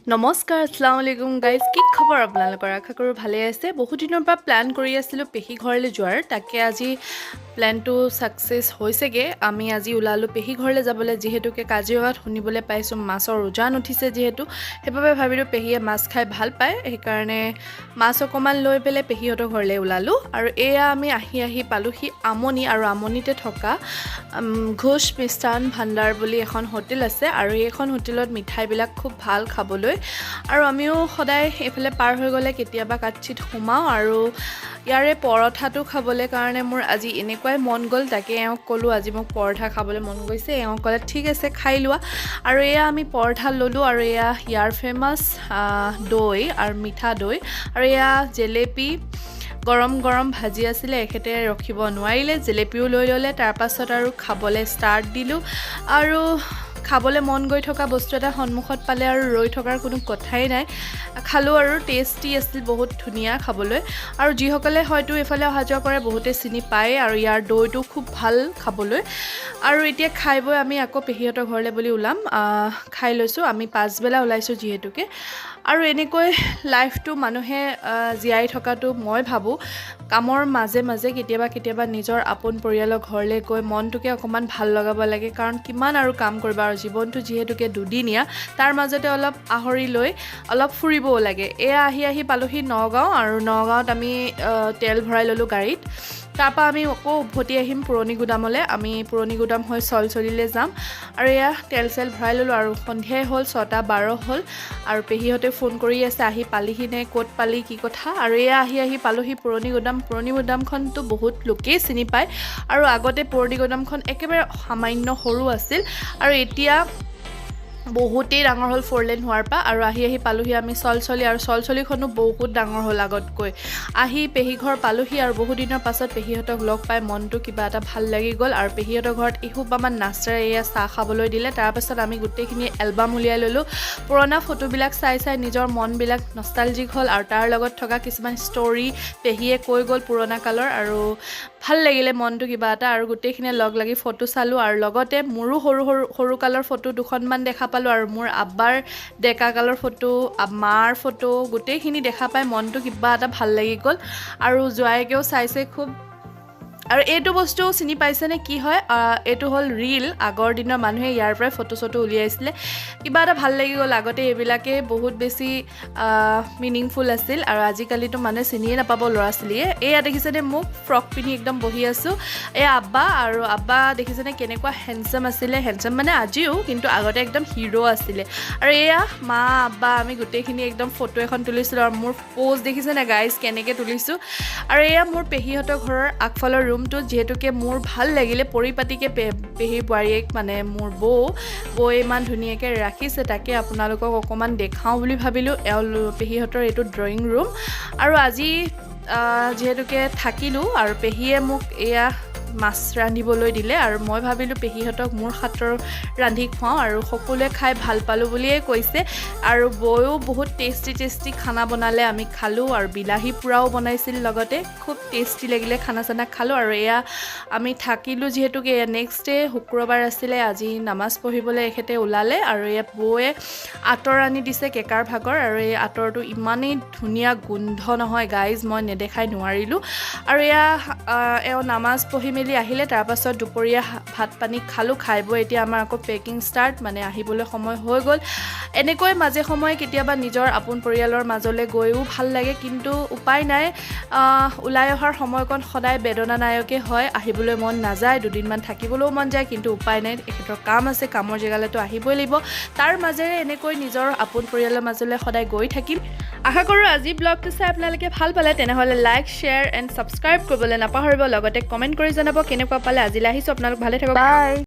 নমস্কাৰ আসসালামু আলাইকুম গাইজ কি খবৰ আপোনালোকৰ আশা কৰোঁ ভালে আছে বহুত দিনৰ পৰা প্ল্যান কৰি আছিলোঁ পেহী ঘৰলৈ যোৱাৰ তাকে আজি প্ল্যানটো সাকসেস হৈছেগে আমি আজি ওলালো পেহী ঘৰলৈ যাবলৈ যিহেতুকে কাজিৰঙাত শুনিবলৈ পাইছোঁ মাছৰ উজান উঠিছে যিহেতু সেইবাবে ভাবিলোঁ পেহীয়ে মাছ খাই ভাল পায় সেইকাৰণে মাছ অকমান লৈ পেলাই পেহীহঁতৰ ঘৰলৈ ওলালো আৰু এয়া আমি আহি পালোহি আমনি আৰু আমনিতে থকা ঘোষ মিষ্টান ভাণ্ডাৰ বুলি এখন হোটেল আছে আৰু এইখন হোটেলত মিঠাইবিলাক খুব ভাল খাবলৈ আৰু আমিও সদায় এফালে পাৰ হৈ গ'লে কেতিয়াবা কাটচিত সোমাও আৰু ইয়াৰে পৰঠাটো খাবলৈ কাৰণে মোৰ আজি এনেকুৱাই মন গ'ল তাকে এওঁক ক'লো আজি মোক পৰঠা খাবলৈ মন গৈছে এওঁ ক'লে ঠিক আছে খাই লোৱা আৰু এয়া আমি পৰঠা ল'লোঁ আৰু এয়া ইয়াৰ ফেমাছ দৈ আৰু মিঠা দৈ আৰু এয়া জেলেপি গৰম গৰম ভাজি আছিলে এখেতে ৰখিব নোৱাৰিলে জেলেপিও লৈ ল'লে তাৰ পাছত আৰু খাবলৈ ষ্টাৰ্ট দিলোঁ আৰু খাবলৈ মন গৈ থকা বস্তু এটা সন্মুখত পালে আৰু ৰৈ থকাৰ কোনো কথাই নাই খালোঁ আৰু টেষ্টি আছিল বহুত ধুনীয়া খাবলৈ আৰু যিসকলে হয়তো এফালে অহা যোৱা কৰে বহুতে চিনি পায় আৰু ইয়াৰ দৈটো খুব ভাল খাবলৈ আৰু এতিয়া খাই বৈ আমি আকৌ পেহীহঁতৰ ঘৰলৈ বুলি ওলাম খাই লৈছোঁ আমি পাছবেলা ওলাইছোঁ যিহেতুকে আৰু এনেকৈ লাইফটো মানুহে জীয়াই থকাটো মই ভাবোঁ কামৰ মাজে মাজে কেতিয়াবা নিজৰ আপোন পৰিয়ালৰ ঘৰলৈ গৈ মনটোকে অকণমান ভাল লগাব লাগে কাৰণ কিমান আৰু কাম কৰিবা আৰু জীৱনটো যিহেতুকে দুদিনীয়া তাৰ মাজতে অলপ আহৰি লৈ অলপ ফুৰিবও লাগে এয়া আহি পালোহি নগাঁও আৰু নগাঁৱত আমি তেল ভৰাই ল'লোঁ গাড়ীত তাৰপৰা আমি আকৌ উভতি আহিম পুৰণি গুদামলৈ আমি পুৰণি গুদাম হৈ চলচলিলৈ যাম আৰু এয়া তেল চেল ভৰাই ল'লোঁ আৰু সন্ধিয়াই হ'ল 6:12 হ'ল আৰু পেহীহঁতে ফোন কৰি আছে আহি পালিহি নে ক'ত পালি কি কথা আৰু এয়া আহি পালোহি পুৰণি গুদামখনতো বহুত লোকেই চিনি পায় আৰু আগতে পুৰণি গুদামখন একেবাৰে সামান্য সৰু আছিল আৰু এতিয়া বহুতেই ডাঙৰ হ'ল 4 লেন হোৱাৰ পৰা আৰু আহি পালোহি আমি চলচলি আৰু চলচলিখনো বহুত ডাঙৰ হ'ল আগতকৈ আহি পেহী ঘৰ পালোহি আৰু বহুত দিনৰ পাছত পেহীহঁতক লগ পাই মনটো কিবা এটা ভাল লাগি গ'ল আৰু পেহীহঁতৰ ঘৰত এসোপামান নাস্তাৰে এয়া চাহ খাবলৈ দিলে তাৰপাছত আমি গোটেইখিনি এলবাম উলিয়াই ল'লোঁ পুৰণা ফটোবিলাক চাই নিজৰ মনবিলাক নষ্টালজিক হ'ল আৰু তাৰ লগত থকা কিছুমান ষ্টৰি পেহীয়ে কৈ গ'ল পুৰণা কালৰ আৰু ভাল লাগিলে মনটো কিবা এটা আৰু গোটেইখিনিয়ে লগ লাগি ফটো চালোঁ আৰু লগতে মোৰো সৰু কালৰ ফটো দুখনমান দেখা পালোঁ আৰু মোৰ আব্বাৰ ডেকা কালৰ ফটো মাৰ ফটো গোটেইখিনি দেখা পাই মনটো কিবা এটা ভাল লাগি গ'ল আৰু জোৱাইকেও চাইছে খুব আৰু এইটো বস্তু চিনি পাইছেনে কি হয় এইটো হ'ল ৰীল আগৰ দিনৰ মানুহে ইয়াৰ পৰাই ফটো চটো উলিয়াইছিলে কিবা এটা ভাল লাগি গ'ল আগতে এইবিলাকে বহুত বেছি মিনিংফুল আছিল আৰু আজিকালিতো মানুহে চিনিয়ে নাপাব ল'ৰা ছোৱালীয়ে এয়া দেখিছেনে মোক ফ্ৰক পিন্ধি একদম বহি আছোঁ এয়া আব্বা দেখিছেনে কেনেকুৱা হেণ্ডচাম আছিলে হেণ্ডচাম মানে আজিও কিন্তু আগতে একদম হিৰো আছিলে আৰু এয়া মা আব্বা আমি গোটেইখিনি একদম ফটো এখন তুলিছিলোঁ আৰু মোৰ প'জ দেখিছেনে গাইজ কেনেকৈ তুলিছোঁ আৰু এয়া মোৰ পেহীহঁতৰ ঘৰৰ আগফালৰ ৰুমটো যেহেতুকে মোৰ ভাল লাগিলে পৰিপাটিকে পেহী বোৱাৰীয়েক মানে মোৰ বৌ ইমান ধুনীয়াকৈ ৰাখিছে তাকে আপোনালোকক অকণমান দেখাওঁ বুলি ভাবিলোঁ পেহীহঁতৰ এইটো ড্ৰয়িং ৰুম আৰু আজি যিহেতুকে থাকিলোঁ আৰু পেহীয়ে মোক এয়া মাছ ৰান্ধিবলৈ দিলে আৰু মই ভাবিলোঁ পেহীহঁতক মোৰ হাতৰ ৰান্ধি খুৱাওঁ আৰু সকলোৱে খাই ভাল পালোঁ বুলিয়ে কৈছে আৰু বৌও বহুত টেষ্টি খানা বনালে আমি খালোঁ আৰু বিলাহী পোৰাও বনাইছিল লগতে খুব টেষ্টি লাগিলে খানা চানা খালোঁ আৰু এয়া আমি থাকিলোঁ যিহেতুকে নেক্সট ডে শুক্ৰবাৰ আছিলে আজি নামাজ পঢ়িবলৈ এখেতে ওলালে আৰু এয়া বৌয়ে আঁতৰ আনি দিছে কেকাৰ ভাগৰ আৰু এই আঁতৰটো ইমানেই ধুনীয়া গোন্ধ নহয় গাইজ মই নেদেখাই নোৱাৰিলোঁ আৰু এওঁ নামাজ পঢ়ি মেলি আহিলে তাৰপাছত দুপৰীয়া ভাত পানী খালোঁ খাই বৈ এতিয়া আমাৰ আকৌ পেকিং ষ্টাৰ্ট মানে আহিবলৈ সময় হৈ গ'ল এনেকৈ মাজে সময়ে কেতিয়াবা নিজৰ আপোন পৰিয়ালৰ মাজলৈ গৈও ভাল লাগে কিন্তু উপায় নাই ওলাই অহাৰ সময়কণ সদায় বেদনানায়কে হয় আহিবলৈ মন নাযায় দুদিনমান থাকিবলৈও মন যায় কিন্তু উপায় নাই এখেতৰ কাম আছে কামৰ জেগালৈতো আহিবই লাগিব তাৰ মাজেৰে এনেকৈ নিজৰ আপোন পৰিয়ালৰ মাজলৈ সদায় গৈ থাকিম আশা কৰোঁ আজি ব্লগটো চাই আপোনালোকে ভাল পালে তেনেহ'লে লাইক শ্বেয়াৰ এণ্ড ছাবস্ক্ৰাইব কৰিবলৈ নাপাহৰিব লগতে কমেণ্ট কৰি জনাব কেনেকুৱা পালে আজিলৈ আহিছোঁ আপোনালোক ভালে থাকক বাই